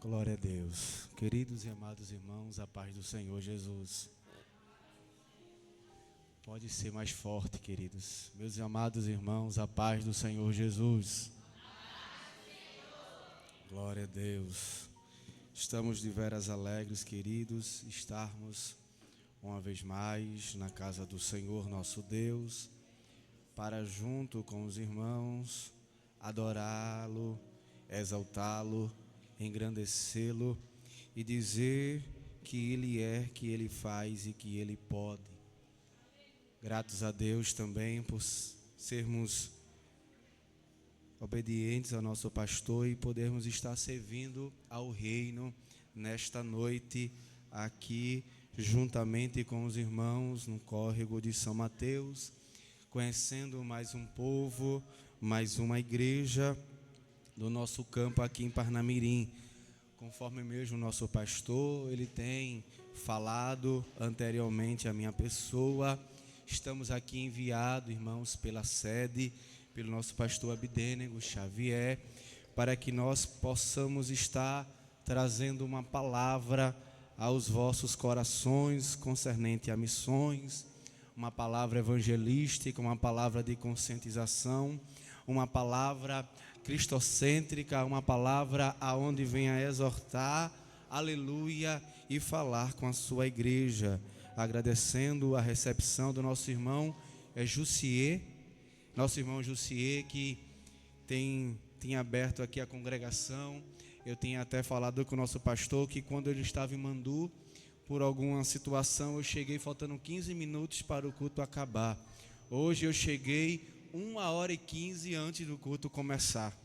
Glória a Deus. Queridos e amados irmãos, a paz do Senhor Jesus. Pode ser mais forte, queridos. Meus amados irmãos, a paz do Senhor Jesus. Glória a Deus. Estamos de veras alegres, queridos, estarmos uma vez mais na casa do Senhor nosso Deus, para junto com os irmãos adorá-lo, exaltá-lo, engrandecê-lo e dizer que Ele é, que Ele faz e que Ele pode. Gratos a Deus também por sermos obedientes ao nosso pastor e podermos estar servindo ao reino nesta noite aqui juntamente com os irmãos no córrego de São Mateus, conhecendo mais um povo, mais uma igreja do nosso campo aqui em Parnamirim. Conforme mesmo o nosso pastor, ele tem falado anteriormente à minha pessoa, estamos aqui enviados, irmãos, pela sede, pelo nosso pastor Abdênego Xavier, para que nós possamos estar trazendo uma palavra aos vossos corações concernente a missões, uma palavra evangelística, uma palavra de conscientização, uma palavra cristocêntrica, uma palavra aonde venha exortar, aleluia, e falar com a sua igreja, agradecendo a recepção do nosso irmão Jussier, nosso irmão Jussier, que tem aberto aqui a congregação. Eu tinha até falado com o nosso pastor que quando ele estava em Mandu, por alguma situação, eu cheguei faltando 15 minutos para o culto acabar. Hoje eu cheguei 1h15 antes do culto começar.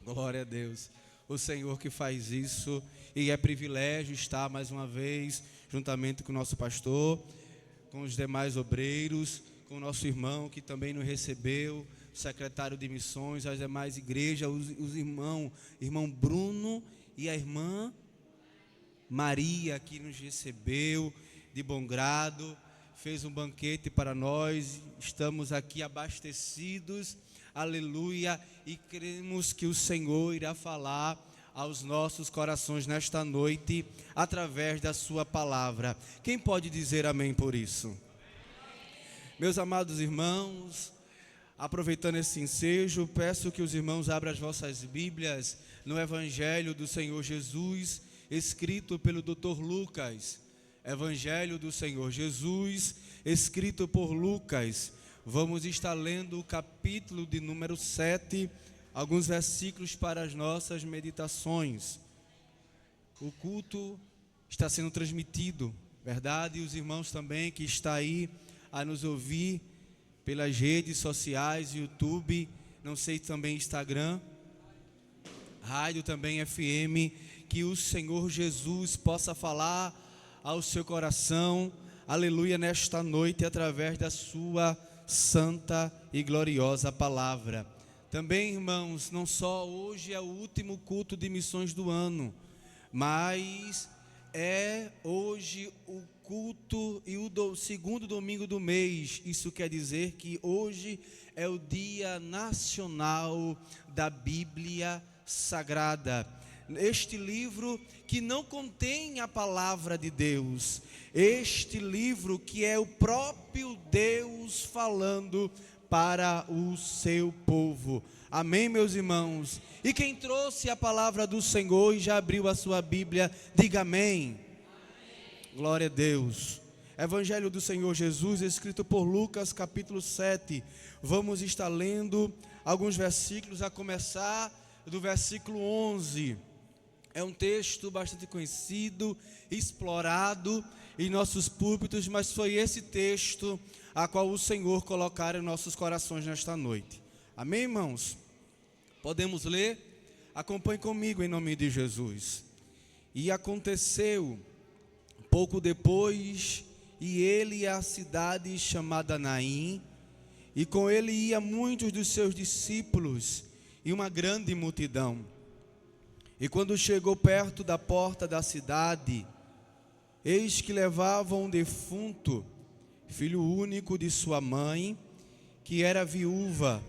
Glória a Deus. O Senhor que faz isso, e é privilégio estar mais uma vez juntamente com o nosso pastor, com os demais obreiros, com o nosso irmão que também nos recebeu, secretário de missões, as demais igrejas, os irmão Bruno e a irmã Maria que nos recebeu de bom grado, fez um banquete para nós, estamos aqui abastecidos, aleluia, e cremos que o Senhor irá falar aos nossos corações nesta noite, através da sua palavra. Quem pode dizer amém por isso? Meus amados irmãos, aproveitando esse ensejo, peço que os irmãos abram as vossas Bíblias no Evangelho do Senhor Jesus, escrito pelo Dr. Lucas. Evangelho do Senhor Jesus, escrito por Lucas. Vamos estar lendo o capítulo de número 7, alguns versículos para as nossas meditações. O culto está sendo transmitido, verdade? E os irmãos também que estão aí a nos ouvir pelas redes sociais, YouTube, não sei, também Instagram, rádio também FM, que o Senhor Jesus possa falar ao seu coração, aleluia, nesta noite, através da sua santa e gloriosa palavra. Também, irmãos, não só hoje é o último culto de missões do ano, mas é hoje o culto e o segundo domingo do mês. Isso quer dizer que hoje é o Dia Nacional da Bíblia Sagrada. Este livro que não contém a palavra de Deus, este livro que é o próprio Deus falando para o seu povo. Amém, meus irmãos? E quem trouxe a palavra do Senhor e já abriu a sua Bíblia, diga amém. Glória a Deus. Evangelho do Senhor Jesus, escrito por Lucas, capítulo 7. Vamos estar lendo alguns versículos, a começar do versículo 11. É um texto bastante conhecido, explorado em nossos púlpitos, mas foi esse texto a qual o Senhor colocara em nossos corações nesta noite. Amém, irmãos? Podemos ler? Acompanhe comigo em nome de Jesus. E aconteceu pouco depois, e ele e a cidade chamada Naim, e com ele ia muitos dos seus discípulos e uma grande multidão. E quando chegou perto da porta da cidade, eis que levavam um defunto, filho único de sua mãe, que era viúva,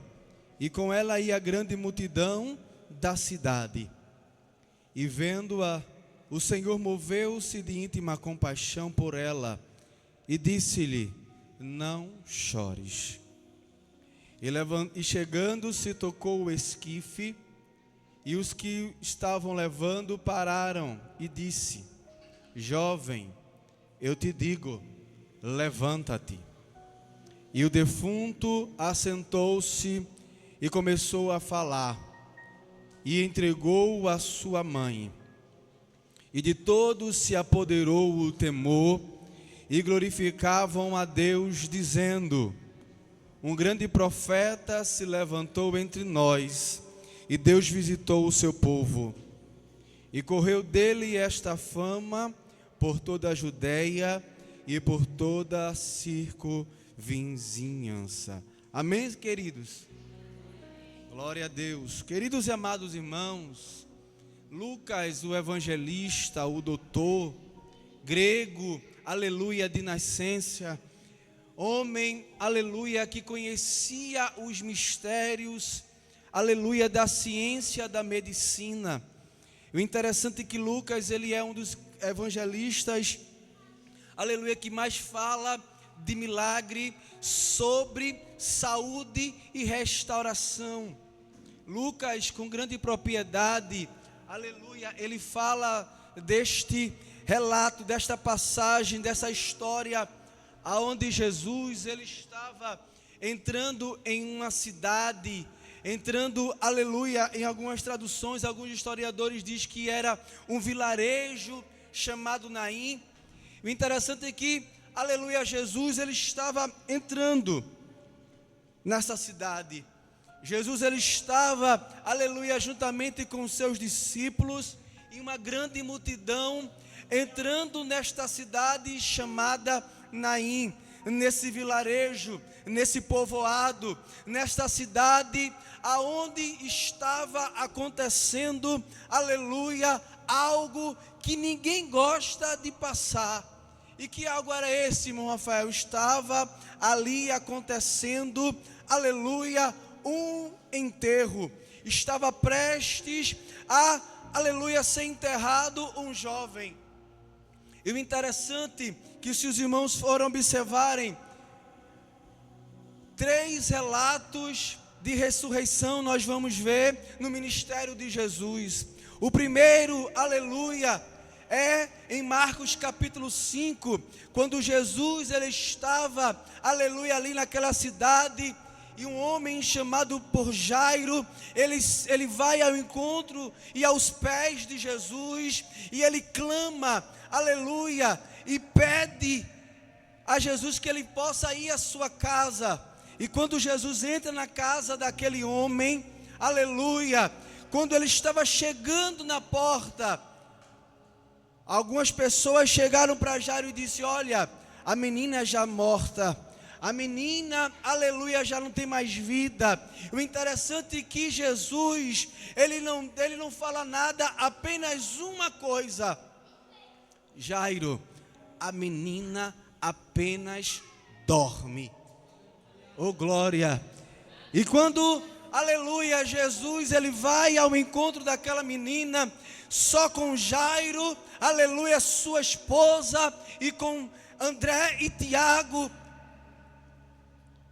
e com ela ia a grande multidão da cidade. E vendo-a, o Senhor moveu-se de íntima compaixão por ela e disse-lhe: não chores. E chegando-se, tocou o esquife, e os que estavam levando pararam, e disse: jovem, eu te digo, levanta-te. E o defunto assentou-se e começou a falar, e entregou-o à sua mãe. E de todos se apoderou o temor, e glorificavam a Deus, dizendo: um grande profeta se levantou entre nós, e Deus visitou o seu povo. E correu dele esta fama por toda a Judeia e por toda a circunvizinhança. Amém, queridos? Glória a Deus. Queridos e amados irmãos, Lucas, o evangelista, o doutor, grego, aleluia, de nascença, homem, aleluia, que conhecia os mistérios, aleluia, da ciência da medicina. O interessante é que Lucas, ele é um dos evangelistas, aleluia, que mais fala de milagre, sobre saúde e restauração. Lucas, com grande propriedade, aleluia, ele fala deste relato, desta passagem, dessa história, aonde Jesus, ele estava entrando em uma cidade, aleluia, em algumas traduções, alguns historiadores dizem que era um vilarejo chamado Naim. O interessante é que, aleluia, Jesus, ele estava entrando nessa cidade. Jesus, ele estava, aleluia, juntamente com seus discípulos, e uma grande multidão, entrando nesta cidade chamada Naim, nesse vilarejo, nesse povoado, nesta cidade, aonde estava acontecendo, aleluia, algo que ninguém gosta de passar. E que algo era esse, irmão Rafael? Estava ali acontecendo, aleluia, um enterro. Estava prestes a, aleluia, ser enterrado um jovem. E o interessante que, se os irmãos forem observarem, 3 relatos de ressurreição nós vamos ver no ministério de Jesus. O primeiro, aleluia, é em Marcos capítulo 5, quando Jesus, ele estava, aleluia, ali naquela cidade, e um homem chamado por Jairo, ele vai ao encontro e aos pés de Jesus, e ele clama, aleluia, e pede a Jesus que ele possa ir à sua casa. E quando Jesus entra na casa daquele homem, aleluia, quando ele estava chegando na porta, algumas pessoas chegaram para Jairo e disseram: olha, a menina já morta, a menina, aleluia, já não tem mais vida. O interessante é que Jesus, ele não fala nada, apenas uma coisa: Jairo, a menina apenas dorme. Oh glória! E quando, aleluia, Jesus, ele vai ao encontro daquela menina, só com Jairo, aleluia, sua esposa, e com André e Tiago,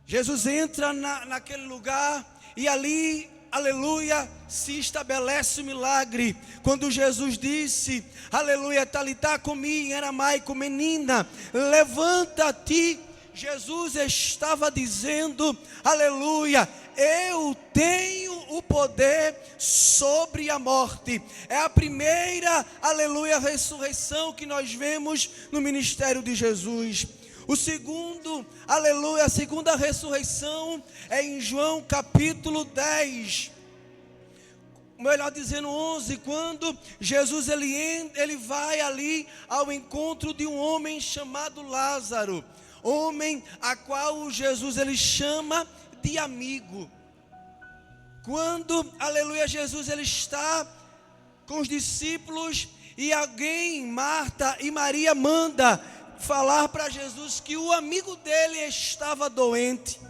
Jesus entra naquele lugar, e ali, aleluia, se estabelece o milagre. Quando Jesus disse, aleluia, talitá cumi, em aramaico, menina, levanta-te. Jesus estava dizendo, aleluia, eu tenho o poder sobre a morte. É a primeira, aleluia, ressurreição que nós vemos no ministério de Jesus. O segundo, aleluia, a segunda ressurreição é em João capítulo 10, melhor dizendo 11, quando Jesus ele vai ali ao encontro de um homem chamado Lázaro, homem a qual Jesus ele chama de amigo. Quando, aleluia, Jesus ele está com os discípulos, e alguém, Marta e Maria, manda falar para Jesus que o amigo dele estava doente.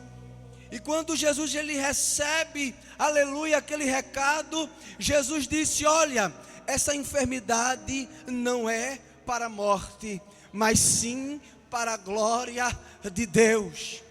E quando Jesus ele recebe, aleluia, aquele recado, Jesus disse: olha, essa enfermidade não é para a morte, mas sim para a glória de Deus.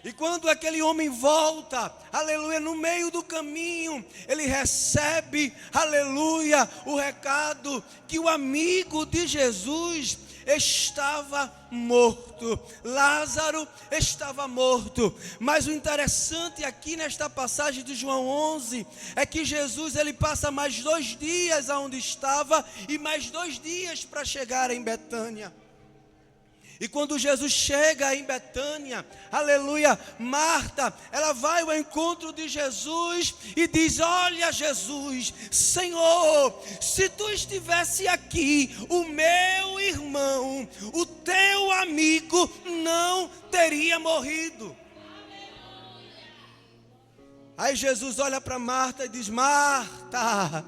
E quando aquele homem volta, aleluia, no meio do caminho, ele recebe, aleluia, o recado que o amigo de Jesus estava morto. Lázaro estava morto. Mas o interessante aqui nesta passagem de João 11 é que Jesus ele passa mais 2 dias aonde estava e mais 2 dias para chegar em Betânia. E quando Jesus chega em Betânia, aleluia, Marta, ela vai ao encontro de Jesus e diz: olha Jesus, Senhor, se tu estivesse aqui, o meu irmão, o teu amigo não teria morrido. Aí Jesus olha para Marta e diz: Marta,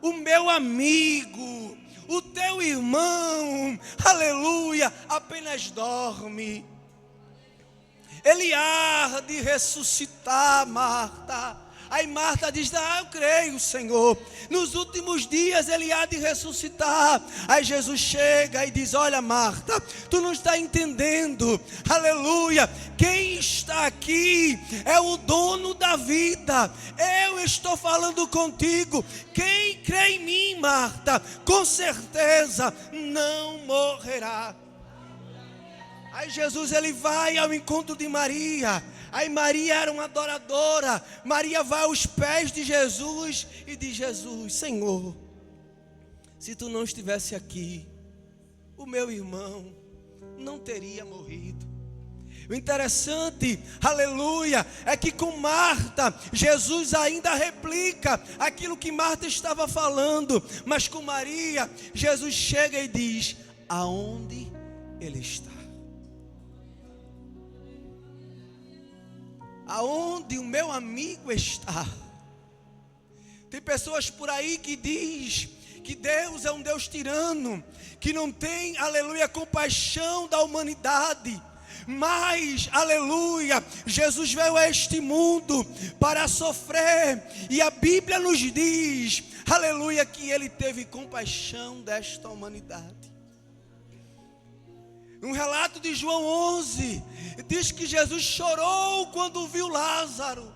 o meu amigo, o teu irmão, aleluia, apenas dorme. Ele há de ressuscitar, Marta. Aí Marta diz: eu creio, Senhor, nos últimos dias ele há de ressuscitar. Aí Jesus chega e diz: olha Marta, tu não está entendendo, aleluia, quem está aqui é o dono da vida. Eu estou falando contigo. Quem crê em mim, Marta, com certeza não morrerá. Aí Jesus ele vai ao encontro de Maria. Aí Maria era uma adoradora. Maria vai aos pés de Jesus e diz: Jesus, Senhor, se tu não estivesse aqui, o meu irmão não teria morrido. O interessante, aleluia, é que com Marta, Jesus ainda replica aquilo que Marta estava falando. Mas com Maria, Jesus chega e diz: aonde ele está? Aonde o meu amigo está? Tem pessoas por aí que diz que Deus é um Deus tirano, que não tem, aleluia, compaixão da humanidade. Mas, aleluia, Jesus veio a este mundo para sofrer. E a Bíblia nos diz, aleluia, que Ele teve compaixão desta humanidade. Um relato de João 11 diz que Jesus chorou quando viu Lázaro.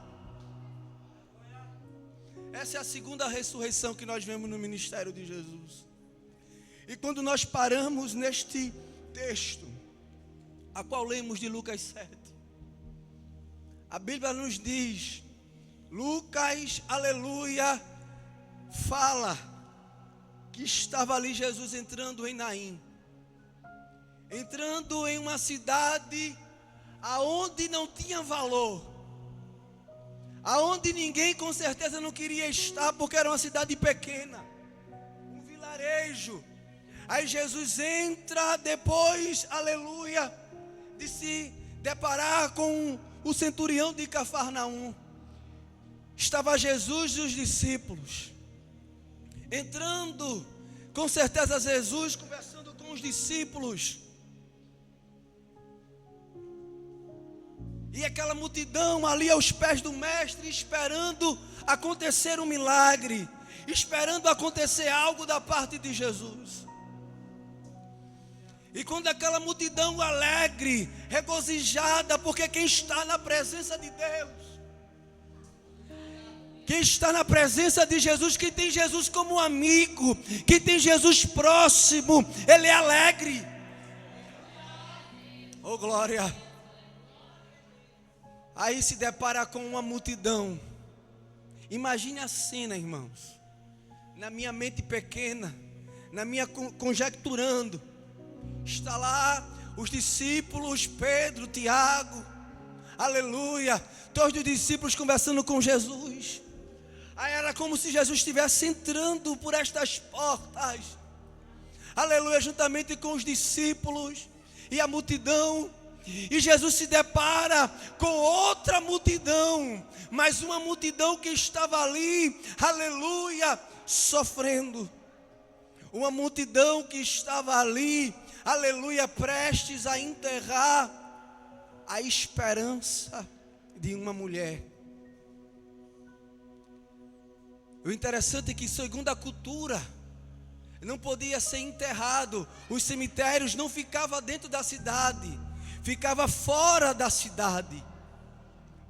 Essa é a segunda ressurreição que nós vemos no ministério de Jesus. E quando nós paramos neste texto, a qual lemos de Lucas 7, a Bíblia nos diz, Lucas, aleluia, fala que estava ali Jesus entrando em Naim, entrando em uma cidade aonde não tinha valor, aonde ninguém com certeza não queria estar, porque era uma cidade pequena, um vilarejo. Aí Jesus entra depois, aleluia, de se deparar com o centurião de Cafarnaum. Estava Jesus e os discípulos. Entrando, com certeza Jesus conversando com os discípulos. E aquela multidão ali aos pés do mestre, esperando acontecer um milagre, esperando acontecer algo da parte de Jesus. E quando aquela multidão alegre, regozijada, porque quem está na presença de Deus, quem está na presença de Jesus, quem tem Jesus como amigo, quem tem Jesus próximo, ele é alegre. Oh glória! Aí se depara com uma multidão. Imagine a cena, irmãos. Na minha mente pequena, na minha conjecturando, está lá os discípulos, Pedro, Tiago, aleluia, todos os discípulos conversando com Jesus. Aí era como se Jesus estivesse entrando por estas portas, aleluia, juntamente com os discípulos e a multidão. E Jesus se depara com outra multidão, mas uma multidão que estava ali, aleluia, sofrendo. Uma multidão que estava ali, aleluia, prestes a enterrar a esperança de uma mulher. O interessante é que, segundo a cultura, não podia ser enterrado. Os cemitérios não ficavam dentro da cidade, ficava fora da cidade.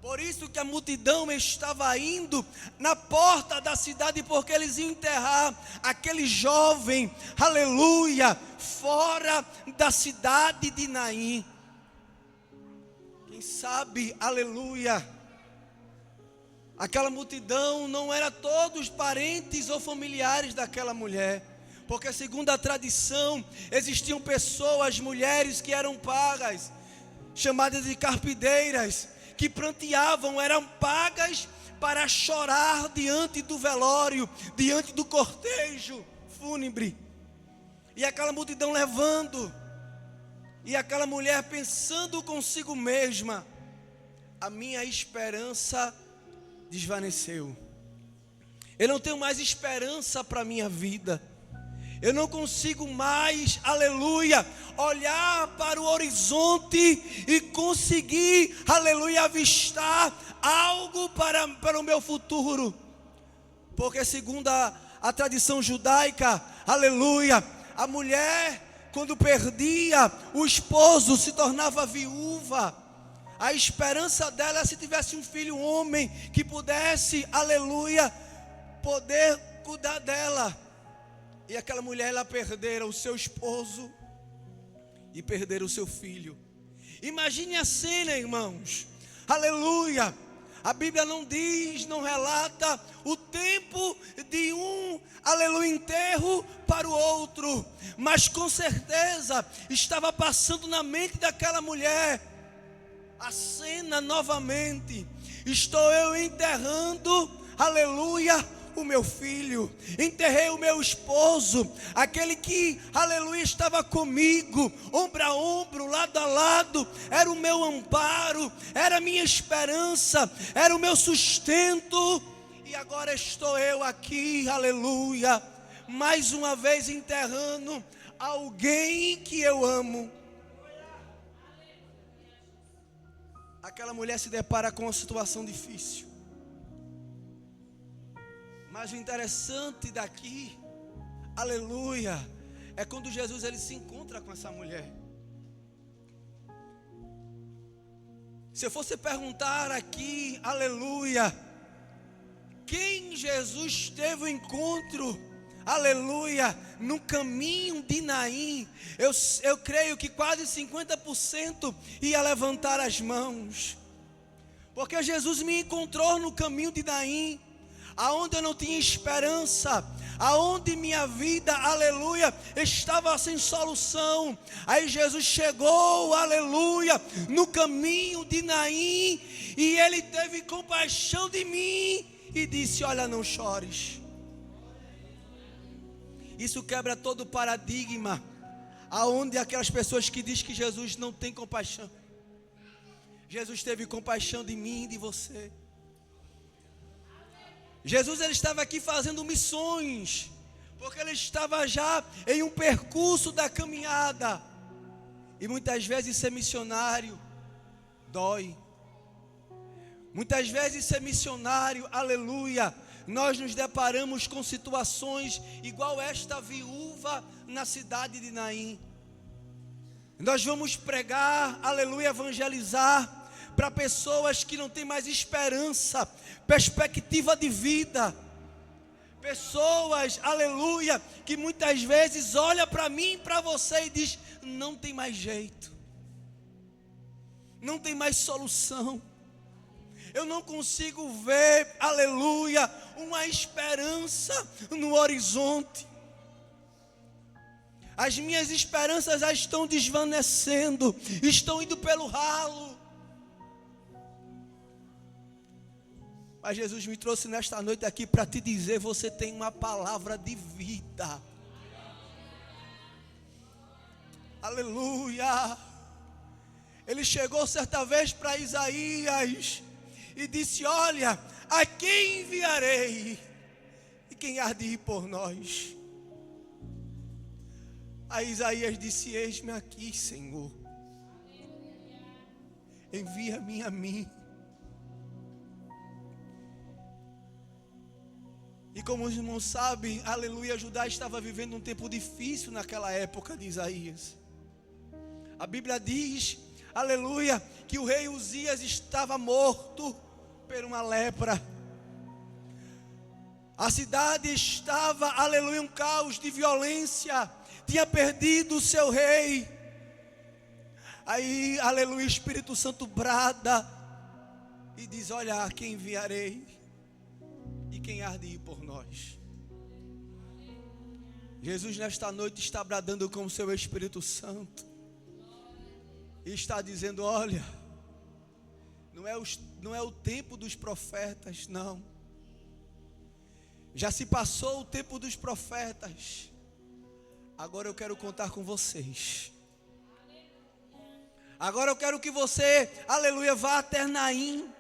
Por isso que a multidão estava indo na porta da cidade, porque eles iam enterrar aquele jovem, aleluia, fora da cidade de Naim. Quem sabe, aleluia, aquela multidão não era todos parentes ou familiares daquela mulher, porque segundo a tradição, existiam pessoas, mulheres que eram pagas, chamadas de carpideiras, que pranteavam, eram pagas para chorar diante do velório, diante do cortejo fúnebre. E aquela multidão levando, e aquela mulher pensando consigo mesma: a minha esperança desvaneceu. Eu não tenho mais esperança para a minha vida. Eu não consigo mais, aleluia, olhar para o horizonte e conseguir, aleluia, avistar algo para o meu futuro. Porque segundo a tradição judaica, aleluia, a mulher, quando perdia o esposo, se tornava viúva. A esperança dela é se tivesse um filho homem que pudesse, aleluia, poder cuidar dela. E aquela mulher, ela perdera o seu esposo e perdera o seu filho. Imagine a cena, irmãos. Aleluia. A Bíblia não diz, não relata o tempo de um, aleluia, enterro para o outro. Mas com certeza estava passando na mente daquela mulher a cena novamente. Estou eu enterrando, aleluia, o meu filho, enterrei o meu esposo, aquele que, aleluia, estava comigo, ombro a ombro, lado a lado, era o meu amparo, era a minha esperança, era o meu sustento, e agora estou eu aqui, aleluia, mais uma vez enterrando alguém que eu amo. Aquela mulher se depara com uma situação difícil. Mas o interessante daqui, aleluia, é quando Jesus ele se encontra com essa mulher. Se eu fosse perguntar aqui, aleluia, quem Jesus teve o encontro, aleluia, no caminho de Naim, eu creio que quase 50% ia levantar as mãos. Porque Jesus me encontrou no caminho de Naim, aonde eu não tinha esperança, aonde minha vida, aleluia, estava sem solução. Aí Jesus chegou, aleluia, no caminho de Naim, e ele teve compaixão de mim e disse: olha, não chores. Isso quebra todo o paradigma, aonde aquelas pessoas que dizem que Jesus não tem compaixão. Jesus teve compaixão de mim e de você. Jesus ele estava aqui fazendo missões, porque ele estava já em um percurso da caminhada. E muitas vezes ser missionário dói. Muitas vezes ser missionário, aleluia, nós nos deparamos com situações igual esta viúva na cidade de Naim. Nós vamos pregar, aleluia, evangelizar para pessoas que não têm mais esperança, perspectiva de vida. Pessoas, aleluia, que muitas vezes olha para mim e para você e diz: não tem mais jeito, não tem mais solução. Eu não consigo ver, aleluia, uma esperança no horizonte. As minhas esperanças já estão desvanecendo, estão indo pelo ralo. Mas Jesus me trouxe nesta noite aqui para te dizer: você tem uma palavra de vida. Aleluia. Ele chegou certa vez para Isaías e disse: olha, a quem enviarei? E quem há de ir por nós? Aí Isaías disse: eis-me aqui, Senhor, envia-me a mim. E como os irmãos sabem, aleluia, Judá estava vivendo um tempo difícil naquela época de Isaías. A Bíblia diz, aleluia, que o rei Uzias estava morto por uma lepra. A cidade estava, aleluia, um caos de violência. Tinha perdido o seu rei. Aí, aleluia, o Espírito Santo brada e diz: olha, a quem enviarei e quem há de ir por nós. Jesus nesta noite está bradando com o seu Espírito Santo e está dizendo: olha, não é o tempo dos profetas, não. Já se passou o tempo dos profetas. Agora eu quero contar com vocês. Agora eu quero que você, aleluia, vá até Naim.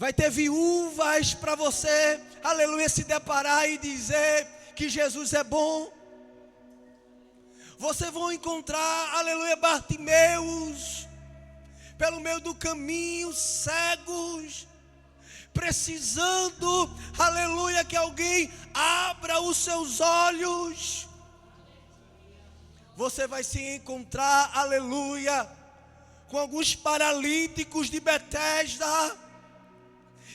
Vai ter viúvas para você, aleluia, se deparar e dizer que Jesus é bom. Vocês vão encontrar, aleluia, Bartimeus pelo meio do caminho, cegos, precisando, aleluia, que alguém abra os seus olhos. Você vai se encontrar, aleluia, com alguns paralíticos de Betesda,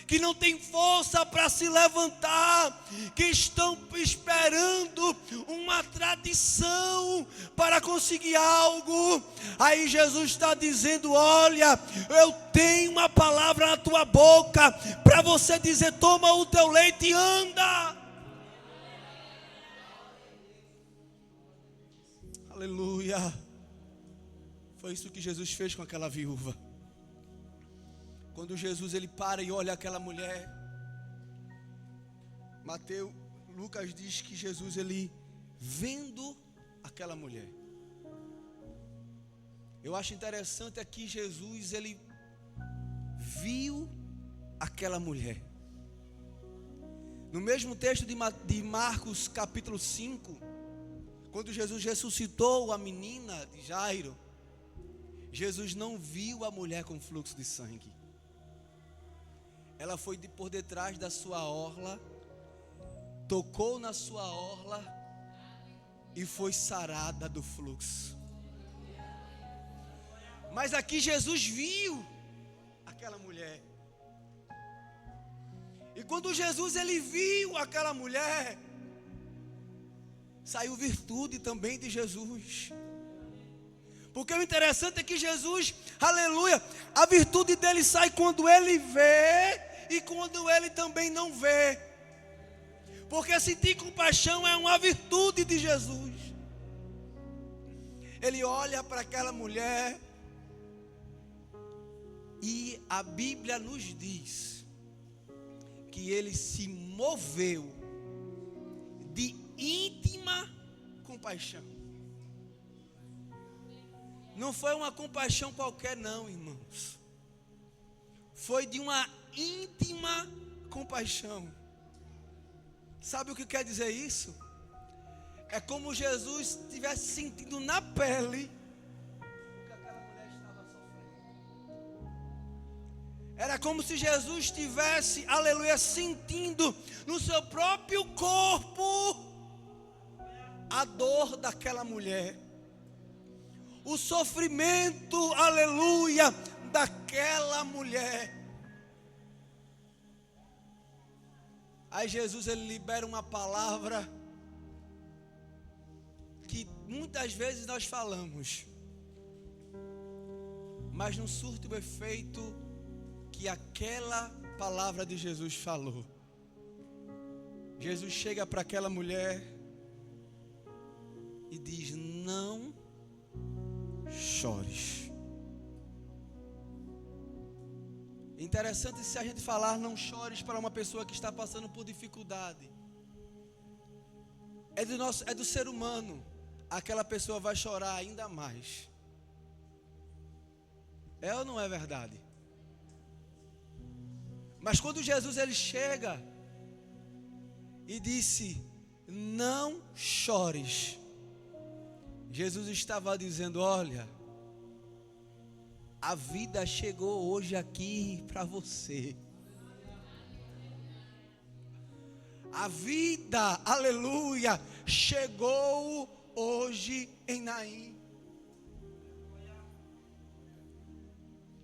que não tem força para se levantar, que estão esperando uma tradição para conseguir algo. Aí Jesus está dizendo: olha, eu tenho uma palavra na tua boca, para você dizer: toma o teu leite e anda. Aleluia. Foi isso que Jesus fez com aquela viúva. Quando Jesus ele para e olha aquela mulher, Lucas diz que Jesus ele vendo aquela mulher. Eu acho interessante aqui Jesus ele viu aquela mulher. No mesmo texto de Marcos capítulo 5, quando Jesus ressuscitou a menina de Jairo, Jesus não viu a mulher com fluxo de sangue. Ela foi por detrás da sua orla, tocou na sua orla e foi sarada do fluxo. Mas aqui Jesus viu aquela mulher. E quando Jesus ele viu aquela mulher, saiu virtude também de Jesus. Porque o interessante é que Jesus, aleluia, a virtude dele sai quando ele vê e quando ele também não vê. Porque sentir compaixão é uma virtude de Jesus. Ele olha para aquela mulher e a Bíblia nos diz que ele se moveu de íntima compaixão. Não foi uma compaixão qualquer não, irmãos. Foi de uma íntima compaixão. Sabe o que quer dizer isso? É como Jesus estivesse sentindo na pele o que aquela mulher estava sofrendo. Era como se Jesus estivesse, aleluia, sentindo no seu próprio corpo a dor daquela mulher. O sofrimento, aleluia, daquela mulher. Aí Jesus ele libera uma palavra que muitas vezes nós falamos, mas não surte o efeito que aquela palavra de Jesus falou. Jesus chega para aquela mulher e diz: não chores. Interessante se a gente falar não chores para uma pessoa que está passando por dificuldade. É do ser humano. Aquela pessoa vai chorar ainda mais. É ou não é verdade? Mas quando Jesus ele chega e disse: não chores, Jesus estava dizendo: olha, a vida chegou hoje aqui para você. A vida, aleluia, chegou hoje em Naim.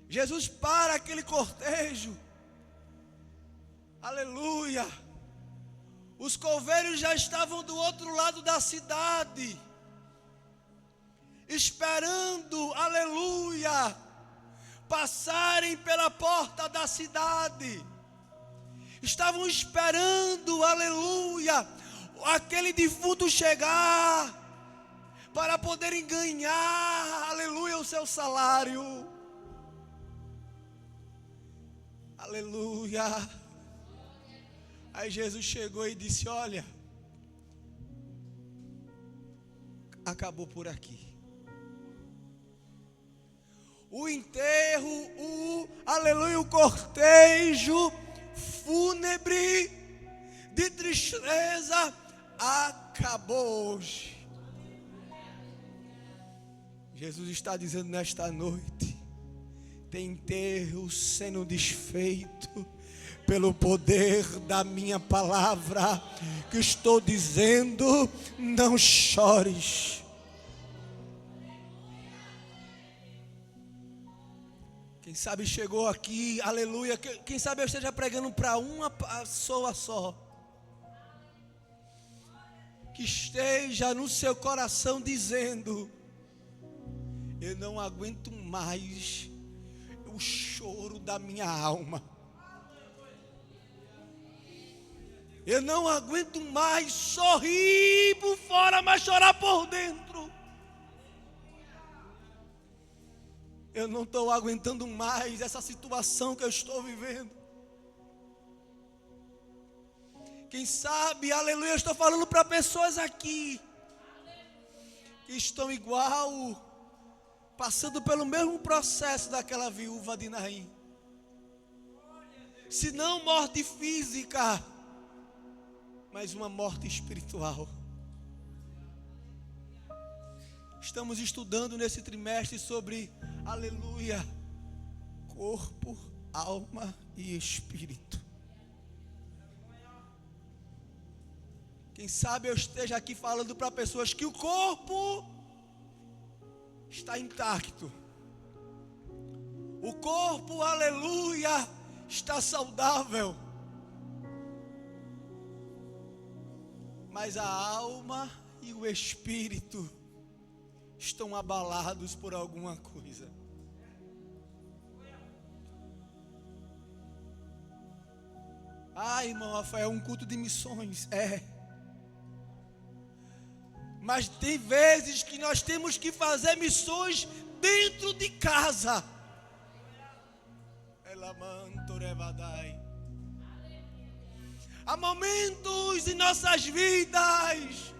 Jesus para aquele cortejo, aleluia. Os coveiros já estavam do outro lado da cidade, esperando, aleluia, passarem pela porta da cidade. Estavam esperando, aleluia, aquele defunto chegar, para poderem ganhar, aleluia, o seu salário. Aleluia. Aí Jesus chegou e disse: olha, acabou por aqui. O enterro, aleluia, o cortejo fúnebre de tristeza acabou hoje. Jesus está dizendo nesta noite: tem enterro sendo desfeito pelo poder da minha palavra, que estou dizendo: não chores. Quem sabe chegou aqui, aleluia, quem sabe eu esteja pregando para uma pessoa só, que esteja no seu coração dizendo: eu não aguento mais o choro da minha alma. Eu não aguento mais sorrir por fora, mas chorar por dentro. Eu não estou aguentando mais essa situação que eu estou vivendo. Quem sabe, aleluia, eu estou falando para pessoas aqui que estão igual, passando pelo mesmo processo daquela viúva de Naim. Se não morte física, mas uma morte espiritual. Estamos estudando nesse trimestre sobre, aleluia, corpo, alma e espírito. Quem sabe eu esteja aqui falando para pessoas que o corpo está intacto. O corpo, aleluia, está saudável. Mas a alma e o espírito estão abalados por alguma coisa. Irmão Rafael, um culto de missões, mas tem vezes que nós temos que fazer missões dentro de casa. Há momentos em nossas vidas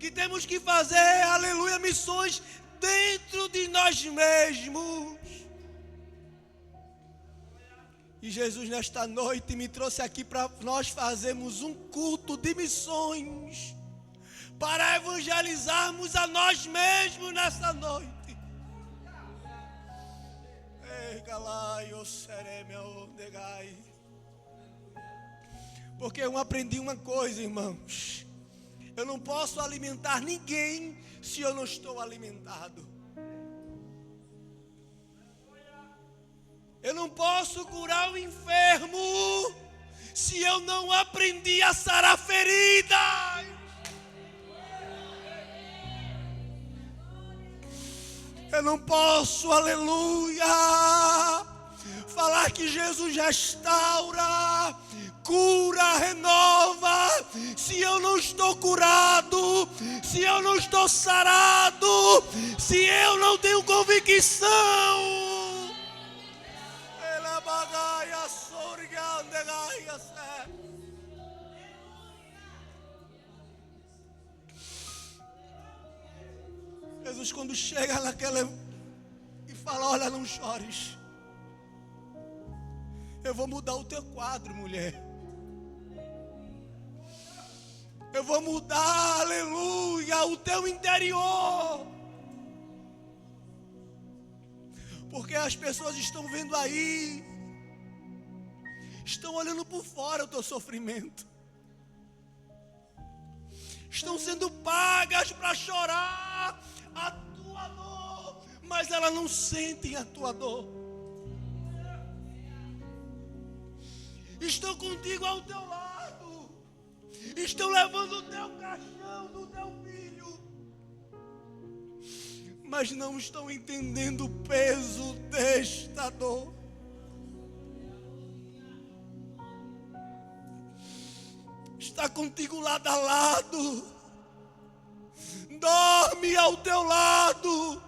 que temos que fazer, aleluia, missões dentro de nós mesmos. E Jesus nesta noite me trouxe aqui para nós fazermos um culto de missões, para evangelizarmos a nós mesmos nesta noite. Porque eu aprendi uma coisa, irmãos: eu não posso alimentar ninguém se eu não estou alimentado. Eu não posso curar o enfermo se eu não aprendi a sarar feridas. Eu não posso, aleluia, falar que Jesus restaura, cura, renova, se eu não estou curado, se eu não estou sarado, se eu não tenho convicção. Jesus, quando chega naquela e fala: olha, não chores, eu vou mudar o teu quadro, mulher. Eu vou mudar, aleluia, o teu interior. Porque as pessoas estão vendo aí, estão olhando por fora o teu sofrimento, estão sendo pagas para chorar a tua dor, mas elas não sentem a tua dor. Estão contigo ao teu lado, estão levando o teu caixão do teu filho, mas não estão entendendo o peso desta dor. Está contigo lado a lado, dorme ao teu lado,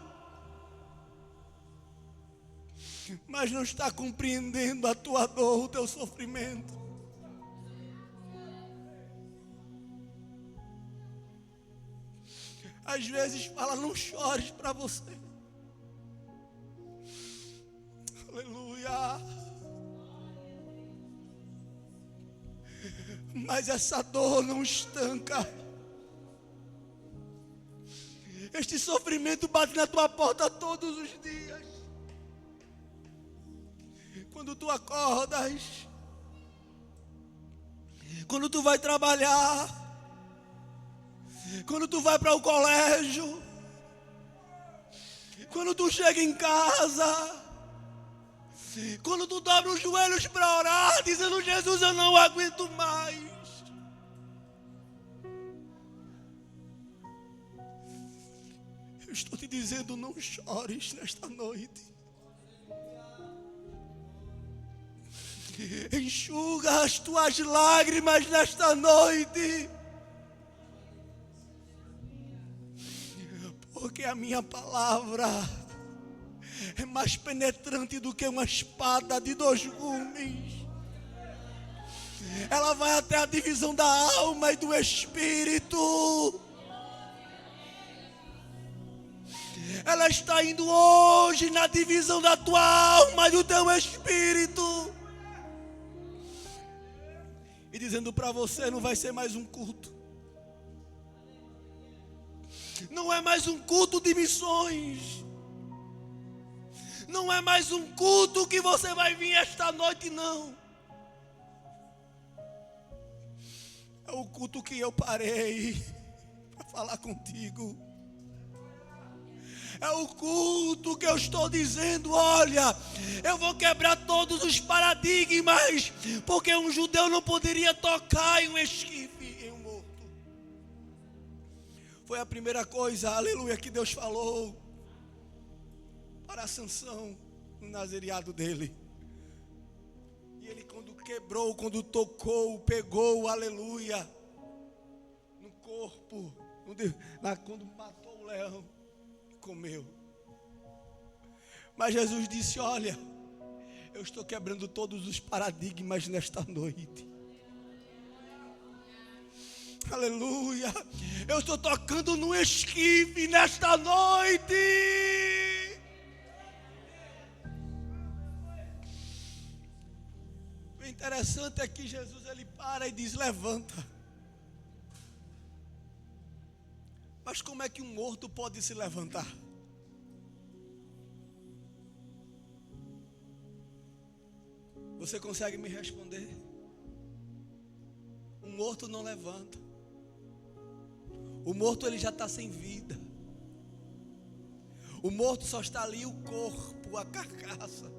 mas não está compreendendo a tua dor, o teu sofrimento. Às vezes fala, não chores para você. Aleluia. Mas essa dor não estanca. Este sofrimento bate na tua porta todos os dias. Quando tu acordas, quando tu vai trabalhar, quando tu vai para o colégio, quando tu chega em casa, quando tu dobra os joelhos para orar, dizendo, Jesus, eu não aguento mais. Eu estou te dizendo, não chores nesta noite. Enxuga as tuas lágrimas nesta noite. Porque a minha palavra é mais penetrante do que uma espada de 2 gumes. Ela vai até a divisão da alma e do espírito. Ela está indo hoje na divisão da tua alma e do teu espírito. E dizendo para você, não vai ser mais um culto. Não é mais um culto de missões. Não é mais um culto que você vai vir esta noite, não. É o culto que eu parei para falar contigo. É o culto que eu estou dizendo, olha, eu vou quebrar todos os paradigmas, porque um judeu não poderia tocar em um esquife, em um morto. Foi a primeira coisa, aleluia, que Deus falou para Sansão, no nazereado dele. E ele quando quebrou, quando tocou, pegou, aleluia, no corpo, quando matou o leão, comeu. Mas Jesus disse, olha, eu estou quebrando todos os paradigmas nesta noite. Aleluia. Eu estou tocando no esquife nesta noite. O interessante é que Jesus ele para e diz, levanta. Mas como é que um morto pode se levantar? Você consegue me responder? Um morto não levanta. O morto ele já está sem vida. O morto só está ali o corpo, a carcaça.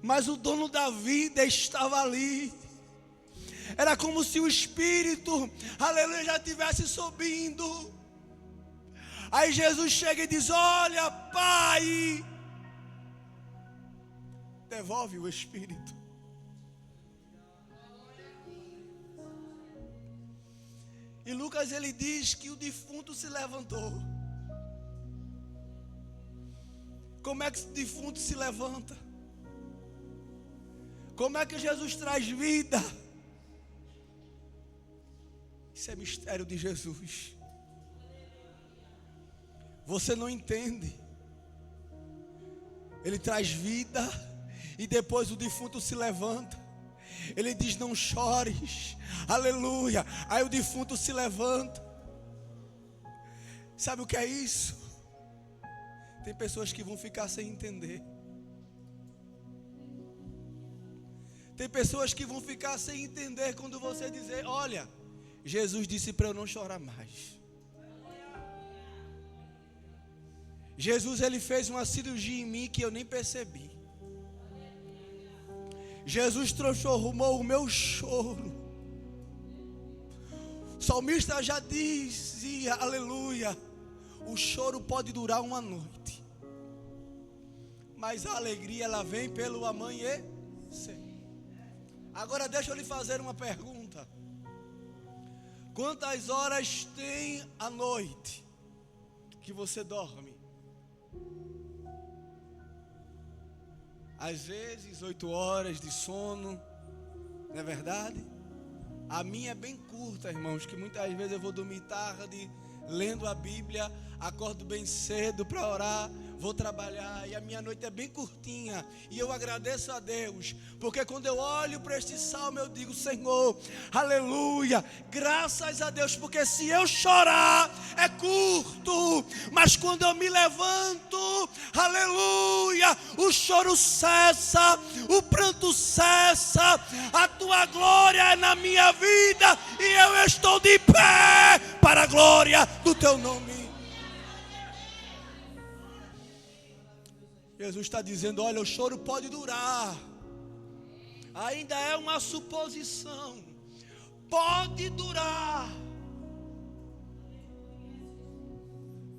Mas o dono da vida estava ali. Era como se o Espírito, aleluia, já estivesse subindo. Aí Jesus chega e diz, olha, Pai, devolve o Espírito. E Lucas ele diz que o defunto se levantou. Como é que o defunto se levanta? Como é que Jesus traz vida? Isso é mistério de Jesus. Você não entende. Ele traz vida e depois o defunto se levanta. Ele diz, não chores, aleluia. Aí o defunto se levanta. Sabe o que é isso? Tem pessoas que vão ficar sem entender. Tem pessoas que vão ficar sem entender quando você dizer, olha, Jesus disse para eu não chorar mais. Jesus, ele fez uma cirurgia em mim que eu nem percebi. Jesus transformou o meu choro. O salmista já dizia, aleluia, o choro pode durar uma noite, mas a alegria ela vem pelo amanhecer. Agora deixa eu lhe fazer uma pergunta. Quantas horas tem a noite que você dorme? Às vezes 8 horas de sono, não é verdade? A minha é bem curta, irmãos, que muitas vezes eu vou dormir tarde, lendo a Bíblia, acordo bem cedo para orar, vou trabalhar, e a minha noite é bem curtinha, e eu agradeço a Deus, porque quando eu olho para este salmo, eu digo, Senhor, aleluia, graças a Deus, porque se eu chorar, é curto, mas quando eu me levanto, aleluia, o choro cessa, o pranto cessa, a tua glória é na minha vida, e eu estou de pé, para a glória do teu nome. Jesus está dizendo, olha, o choro pode durar, ainda é uma suposição, pode durar,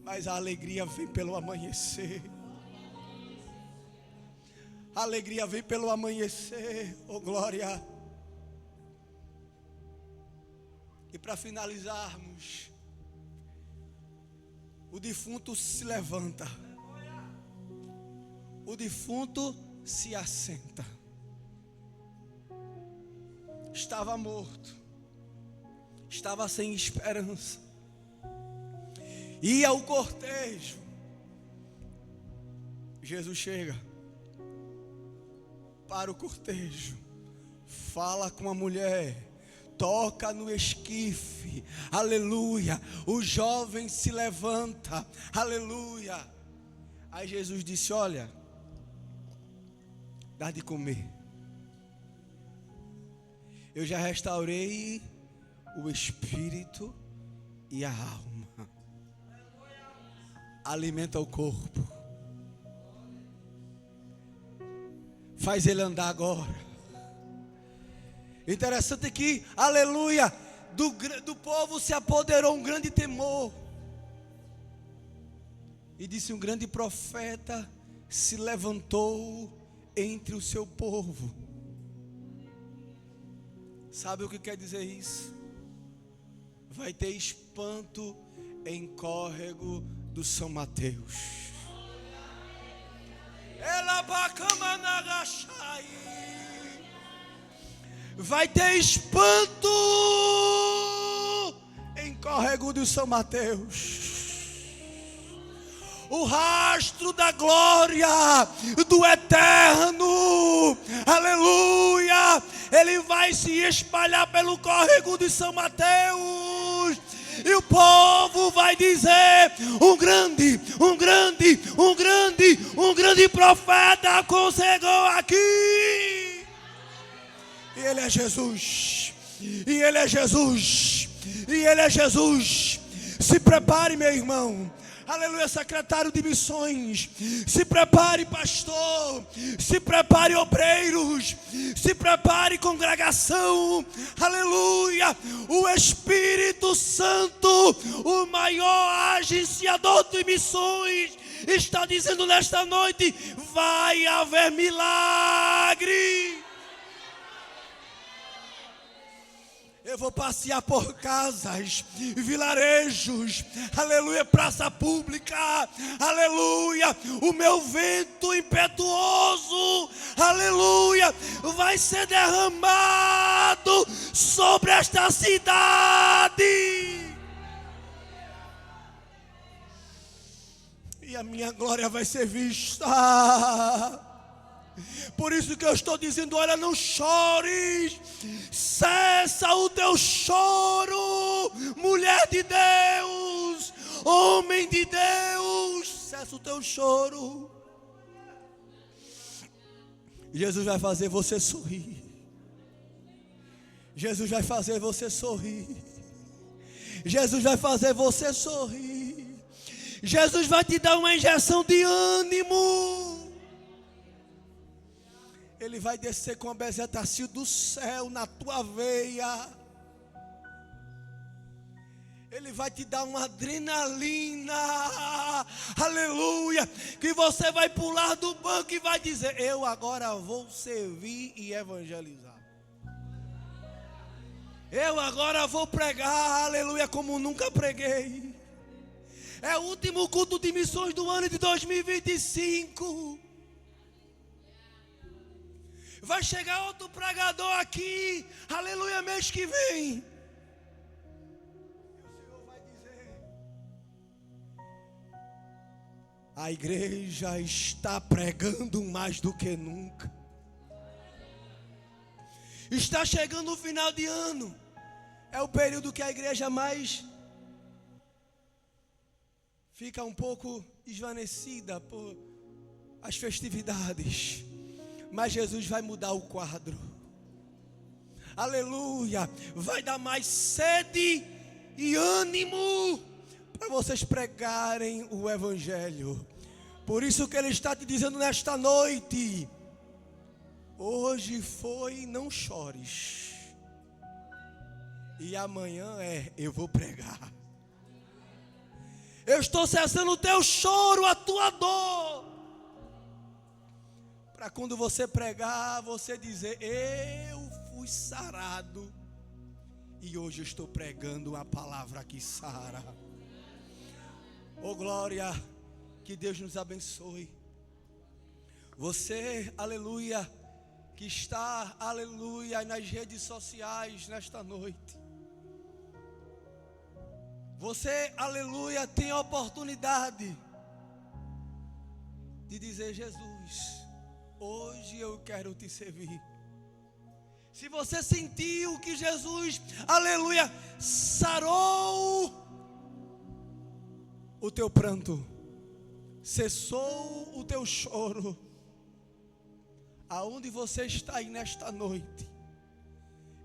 mas a alegria vem pelo amanhecer, a alegria vem pelo amanhecer, oh glória. E para finalizarmos, o defunto se levanta, o defunto se assenta. Estava morto, estava sem esperança. Ia o cortejo. Jesus chega para o cortejo, fala com a mulher, toca no esquife, aleluia. O jovem se levanta, aleluia. Aí Jesus disse, olha, dá de comer. Eu já restaurei o espírito e a alma. Alimenta o corpo. Faz ele andar agora. Interessante que, aleluia, do povo se apoderou um grande temor. E disse, um grande profeta se levantou entre o seu povo. Sabe o que quer dizer isso? Vai ter espanto em Córrego do São Mateus. Vai ter espanto em Córrego do São Mateus. O rastro da glória do eterno, aleluia, ele vai se espalhar pelo Córrego de São Mateus, e o povo vai dizer, um grande profeta aconselhou aqui, e ele é Jesus, e ele é Jesus, e ele é Jesus. Se prepare, meu irmão. Aleluia, secretário de missões, se prepare, pastor, se prepare, obreiros, se prepare, congregação, aleluia, o Espírito Santo, o maior agenciador de missões, está dizendo nesta noite, vai haver milagre. Eu vou passear por casas, vilarejos, aleluia, praça pública, aleluia, o meu vento impetuoso, aleluia, vai ser derramado sobre esta cidade. E a minha glória vai ser vista. Por isso que eu estou dizendo, olha, não chores, cessa o teu choro, mulher de Deus, homem de Deus, cessa o teu choro. Jesus vai fazer você sorrir. Jesus vai fazer você sorrir. Jesus vai fazer você sorrir. Jesus vai te dar uma injeção de ânimo. Ele vai descer com a bezetacil do céu na tua veia. Ele vai te dar uma adrenalina, aleluia, que você vai pular do banco e vai dizer: eu agora vou servir e evangelizar. Eu agora vou pregar, aleluia, como nunca preguei. É o último culto de missões do ano de 2025. Vai chegar outro pregador aqui, aleluia, mês que vem. A igreja está pregando mais do que nunca. Está chegando o final de ano. É o período que a igreja mais fica um pouco esvanecida por as festividades. Mas Jesus vai mudar o quadro. Aleluia. Vai dar mais sede e ânimo para vocês pregarem o evangelho. Por isso que ele está te dizendo nesta noite: hoje foi, não chores. E amanhã eu vou pregar. Eu estou cessando o teu choro, a tua dor, para quando você pregar, você dizer: eu fui sarado e hoje eu estou pregando uma palavra que sara. Oh glória, que Deus nos abençoe. Você, aleluia, que está, aleluia, nas redes sociais nesta noite. Você, aleluia, tem a oportunidade de dizer: Jesus, hoje eu quero te servir. Se você sentiu que Jesus, aleluia, sarou o teu pranto, cessou o teu choro, aonde você está aí nesta noite,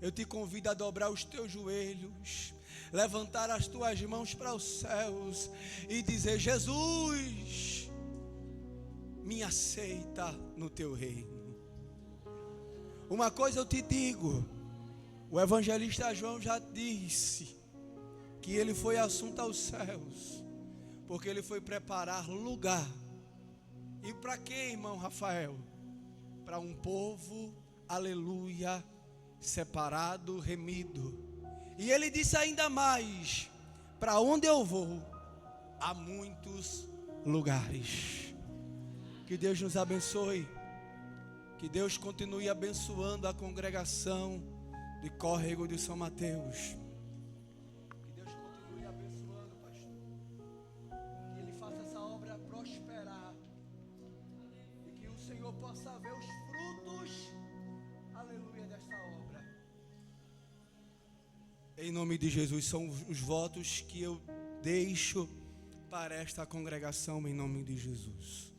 eu te convido a dobrar os teus joelhos, levantar as tuas mãos para os céus e dizer: Jesus, me aceita no teu reino. Uma coisa eu te digo, o evangelista João já disse que ele foi assunto aos céus, porque ele foi preparar lugar. E para quê, irmão Rafael? Para um povo, aleluia, separado, remido. E ele disse ainda mais: para onde eu vou, há muitos lugares. Que Deus nos abençoe. Que Deus continue abençoando a congregação de Córrego de São Mateus. Que Deus continue abençoando, pastor. Que Ele faça essa obra prosperar. E que o Senhor possa ver os frutos, aleluia, desta obra. Em nome de Jesus, são os votos que eu deixo para esta congregação, em nome de Jesus.